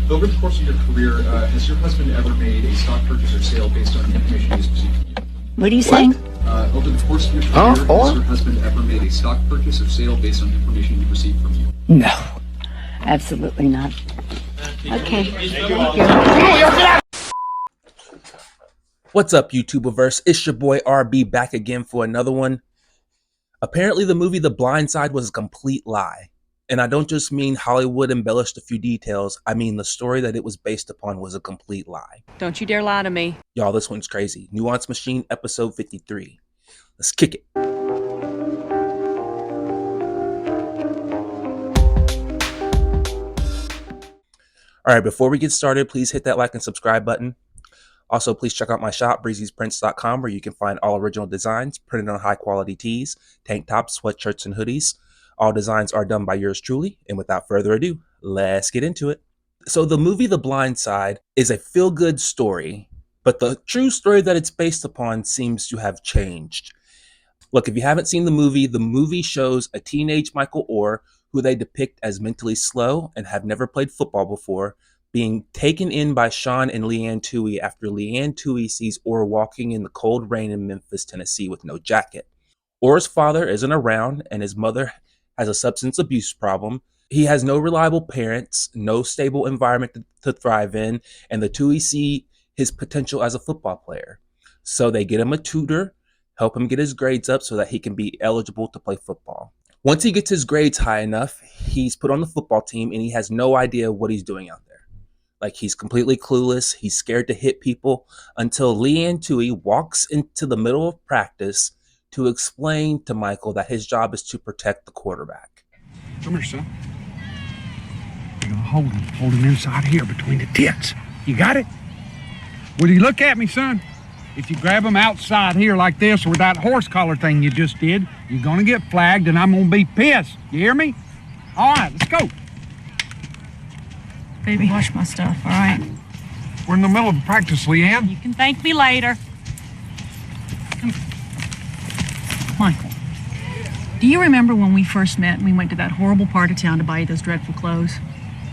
Over the course of your career, has your husband ever made a stock purchase or sale based on information he's received from you? What are you saying? Over the course of your career, has your husband ever made a stock purchase or sale based on information he received from you? No, absolutely not. Okay. What's up, YouTuberverse? It's your boy RB back again for another one. Apparently, the movie The Blindside was a complete lie. And I don't just mean Hollywood embellished a few details. I mean the story that it was based upon was a complete lie. Don't you dare lie to me. Y'all, this one's crazy. Nuance Machine, episode 53. Let's kick it. All right, before we get started, please hit that like and subscribe button. Also, please check out my shop, breezysprints.com, where you can find all original designs printed on high-quality tees, tank tops, sweatshirts, and hoodies. All designs are done by yours truly. And without further ado, let's get into it. So the movie The Blind Side is a feel-good story, but the true story that it's based upon seems to have changed. Look, if you haven't seen the movie shows a teenage Michael Oher, who they depict as mentally slow and have never played football before, being taken in by Sean and Leanne Touhy after Leanne Touhy sees Oher walking in the cold rain in Memphis, Tennessee with no jacket. Oher's father isn't around and his mother has a substance abuse problem. He has no reliable parents, no stable environment to thrive in, and the Touhy see his potential as a football player. So they get him a tutor, help him get his grades up so that he can be eligible to play football. Once he gets his grades high enough, he's put on the football team and he has no idea what he's doing out there. Like, he's completely clueless. He's scared to hit people until Leanne Touhy walks into the middle of practice to explain to Michael that his job is to protect the quarterback. Come here, son. You're gonna hold him inside here between the tits. You got it? Will you look at me, son? If you grab him outside here like this or that horse collar thing you just did, you're gonna get flagged and I'm gonna be pissed. You hear me? All right, let's go. Baby, wash my stuff, all right? We're in the middle of practice, Leanne. You can thank me later. Michael, do you remember when we first met and we went to that horrible part of town to buy you those dreadful clothes?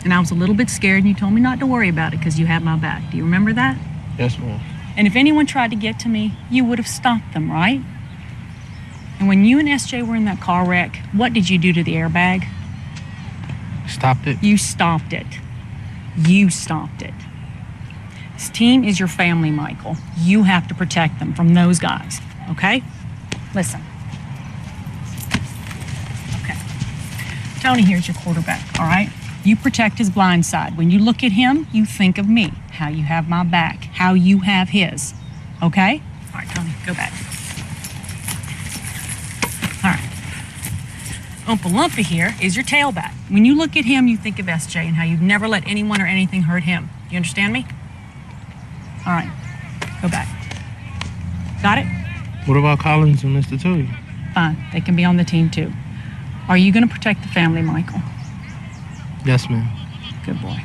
And I was a little bit scared and you told me not to worry about it because you had my back. Do you remember that? Yes, ma'am. And if anyone tried to get to me, you would have stopped them, right? And when you and SJ were in that car wreck, what did you do to the airbag? Stopped it? You stopped it. You stopped it. This team is your family, Michael. You have to protect them from those guys, okay? Listen. Okay. Tony here's your quarterback, all right? You protect his blind side. When you look at him, you think of me, how you have my back, how you have his, okay? All right, Tony, go back. All right. Oompa Loompa here is your tailback. When you look at him, you think of SJ and how you'd never let anyone or anything hurt him. You understand me? All right, go back. Got it? What about Collins and Mr. Touhy? Fine, they can be on the team too. Are you gonna protect the family, Michael? Yes, ma'am. Good boy.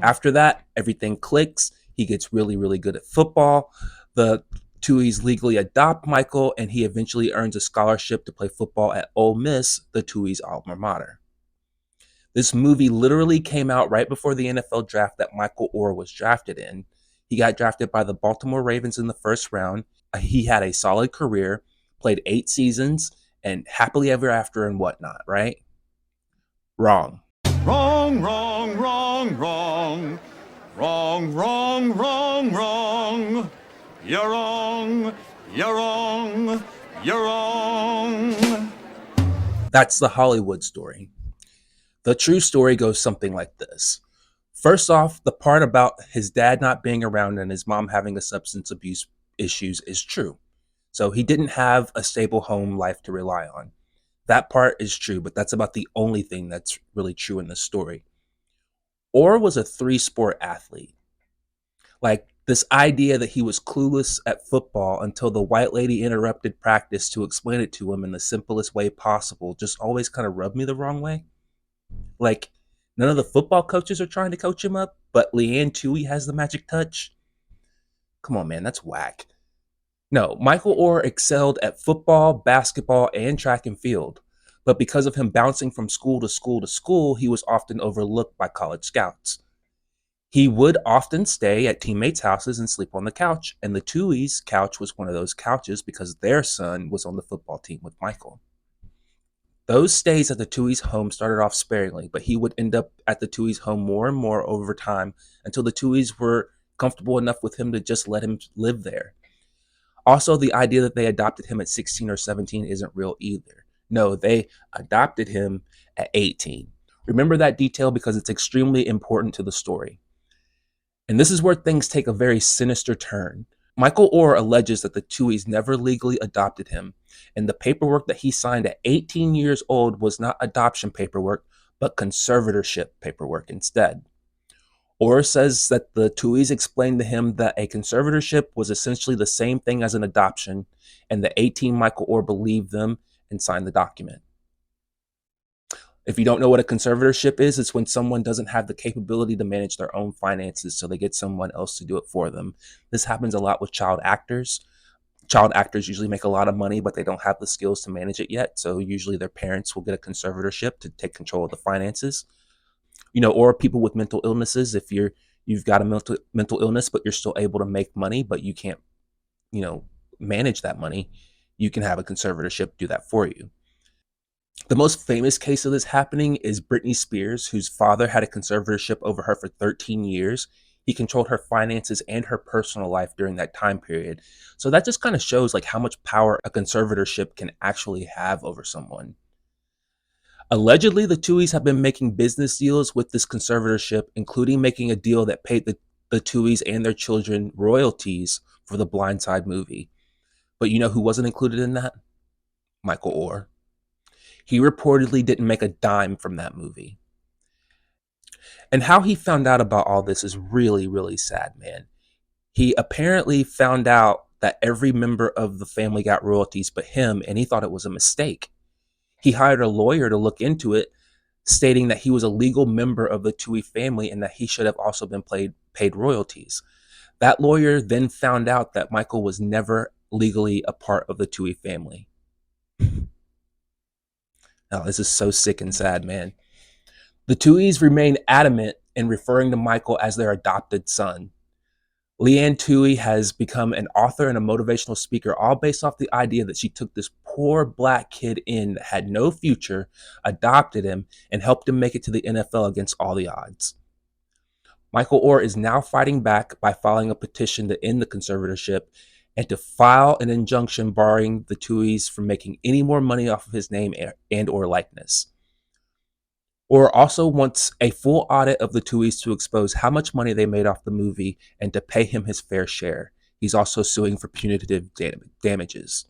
After that, everything clicks. He gets really, really good at football. The Touhys legally adopt Michael, and he eventually earns a scholarship to play football at Ole Miss, the Touhys' alma mater. This movie literally came out right before the NFL draft that Michael Oher was drafted in. He got drafted by the Baltimore Ravens in the first round. He had a solid career, played 8 seasons, and happily ever after and whatnot, right? Wrong. Wrong, wrong, wrong, wrong. Wrong, wrong, wrong, wrong. You're wrong, you're wrong, you're wrong. That's the Hollywood story. The true story goes something like this. First off, the part about his dad not being around and his mom having a substance abuse issues is true. So he didn't have a stable home life to rely on. That part is true, but that's about the only thing that's really true in this story. Oher was a 3-sport athlete. Like, this idea that he was clueless at football until the white lady interrupted practice to explain it to him in the simplest way possible just always kind of rubbed me the wrong way. Like, none of the football coaches are trying to coach him up, but Leanne Touhy has the magic touch. Come on, man, that's whack. No, Michael Oher excelled at football, basketball, and track and field. But because of him bouncing from school to school to school, he was often overlooked by college scouts. He would often stay at teammates' houses and sleep on the couch, and the Touhy's couch was one of those couches because their son was on the football team with Michael. Those stays at the Touhy's home started off sparingly, but he would end up at the Touhy's home more and more over time until the Touhy's were comfortable enough with him to just let him live there. Also, the idea that they adopted him at 16 or 17 isn't real either. No, they adopted him at 18. Remember that detail because it's extremely important to the story. And this is where things take a very sinister turn. Michael Oher alleges that the Touhy's never legally adopted him, and the paperwork that he signed at 18 years old was not adoption paperwork, but conservatorship paperwork instead. Oher says that the Touhy's explained to him that a conservatorship was essentially the same thing as an adoption, and the 18 Michael Oher believed them and signed the document. If you don't know what a conservatorship is, it's when someone doesn't have the capability to manage their own finances, so they get someone else to do it for them. This happens a lot with child actors. Child actors usually make a lot of money, but they don't have the skills to manage it yet, so usually their parents will get a conservatorship to take control of the finances. Or people with mental illnesses, if you've got a mental illness, but you're still able to make money, but you can't, manage that money, you can have a conservatorship do that for you. The most famous case of this happening is Britney Spears, whose father had a conservatorship over her for 13 years. He controlled her finances and her personal life during that time period. So that just kind of shows how much power a conservatorship can actually have over someone. Allegedly, the Touhy's have been making business deals with this conservatorship, including making a deal that paid the Touhy's and their children royalties for the Blindside movie. But you know who wasn't included in that? Michael Oher. He reportedly didn't make a dime from that movie. And how he found out about all this is really, really sad, man. He apparently found out that every member of the family got royalties but him, and he thought it was a mistake. He hired a lawyer to look into it, stating that he was a legal member of the Touhy family and that he should have also been paid royalties. That lawyer then found out that Michael was never legally a part of the Touhy family. Oh, this is so sick and sad, man. The Touhy's remain adamant in referring to Michael as their adopted son. Leanne Touhy has become an author and a motivational speaker, all based off the idea that she took this poor black kid in that had no future, adopted him, and helped him make it to the NFL against all the odds. Michael Oher is now fighting back by filing a petition to end the conservatorship and to file an injunction barring the Touhy's from making any more money off of his name and or likeness. Oher also wants a full audit of the Touhy's to expose how much money they made off the movie and to pay him his fair share. He's also suing for punitive damages.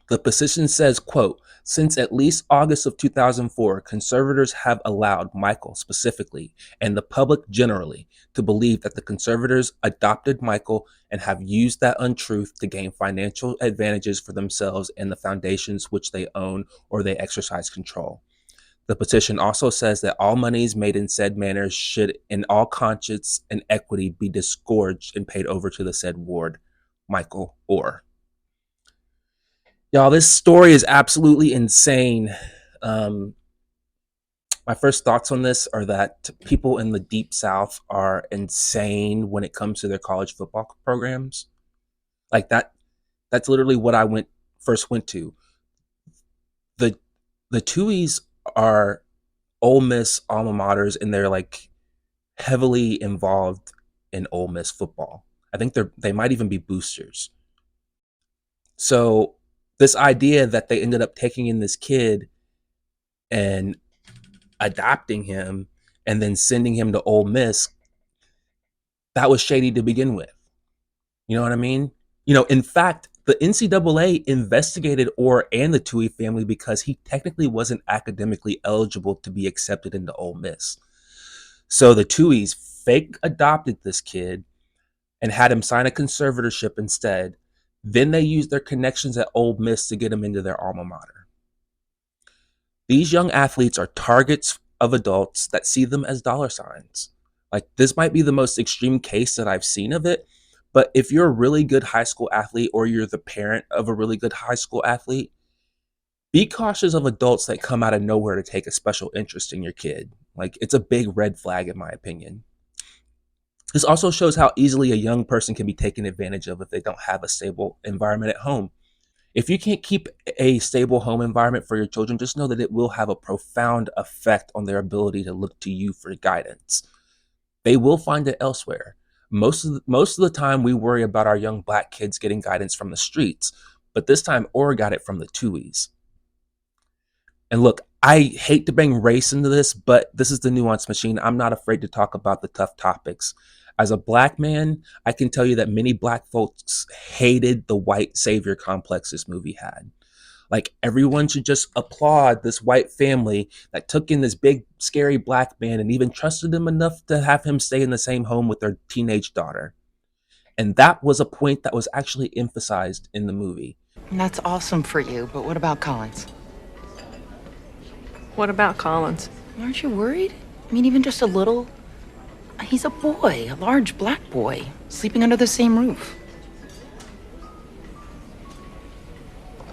The petition says, quote, since at least August of 2004, conservators have allowed Michael specifically and the public generally to believe that the conservators adopted Michael and have used that untruth to gain financial advantages for themselves and the foundations which they own or they exercise control. The petition also says that all monies made in said manner should in all conscience and equity be disgorged and paid over to the said ward, Michael Oher. Y'all, this story is absolutely insane. My first thoughts on this are that people in the Deep South are insane when it comes to their college football programs. That's literally what I first went to. The Touhy's are Ole Miss alma maters, and they're heavily involved in Ole Miss football. I think they might even be boosters. So this idea that they ended up taking in this kid and adopting him and then sending him to Ole Miss, that was shady to begin with. You know what I mean? In fact, the NCAA investigated Oher and the Touhy family because he technically wasn't academically eligible to be accepted into Ole Miss. So the Touhy's fake adopted this kid and had him sign a conservatorship instead. Then they used their connections at Ole Miss to get him into their alma mater. These young athletes are targets of adults that see them as dollar signs. This might be the most extreme case that I've seen of it, but if you're a really good high school athlete or you're the parent of a really good high school athlete, be cautious of adults that come out of nowhere to take a special interest in your kid. It's a big red flag in my opinion. This also shows how easily a young person can be taken advantage of if they don't have a stable environment at home. If you can't keep a stable home environment for your children, just know that it will have a profound effect on their ability to look to you for guidance. They will find it elsewhere. Most of the time, we worry about our young black kids getting guidance from the streets, but this time, Oher got it from the Touhys. And look, I hate to bring race into this, but this is the Nuance Machine. I'm not afraid to talk about the tough topics. As a black man, I can tell you that many black folks hated the white savior complex this movie had. Like, everyone should just applaud this white family that took in this big, scary black man and even trusted him enough to have him stay in the same home with their teenage daughter. And that was a point that was actually emphasized in the movie. That's awesome for you, but what about Collins? What about Collins? Aren't you worried? I mean, even just a little. He's a boy, a large black boy, sleeping under the same roof.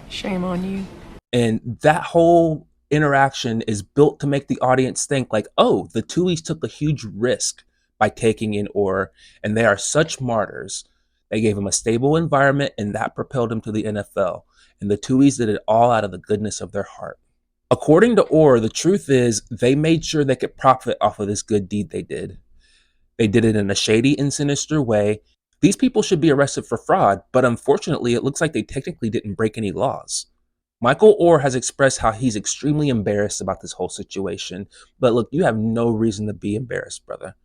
Shame on you. And that whole interaction is built to make the audience think like, oh, the Touhys took a huge risk by taking in Oher, and they are such martyrs. They gave him a stable environment, and that propelled him to the NFL. And the Touhys did it all out of the goodness of their heart. According to Oher, the truth is they made sure they could profit off of this good deed they did. They did it in a shady and sinister way. These people should be arrested for fraud, but unfortunately, it looks like they technically didn't break any laws. Michael Oher has expressed how he's extremely embarrassed about this whole situation, but look, you have no reason to be embarrassed, brother.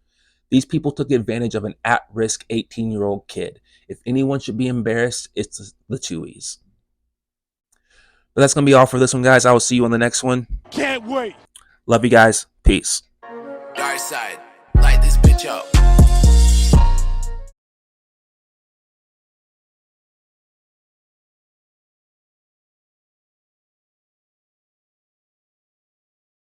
These people took advantage of an at-risk 18-year-old kid. If anyone should be embarrassed, it's the Touhys. But that's going to be all for this one, guys. I will see you on the next one. Can't wait. Love you guys. Peace. Dark side, light this bitch up.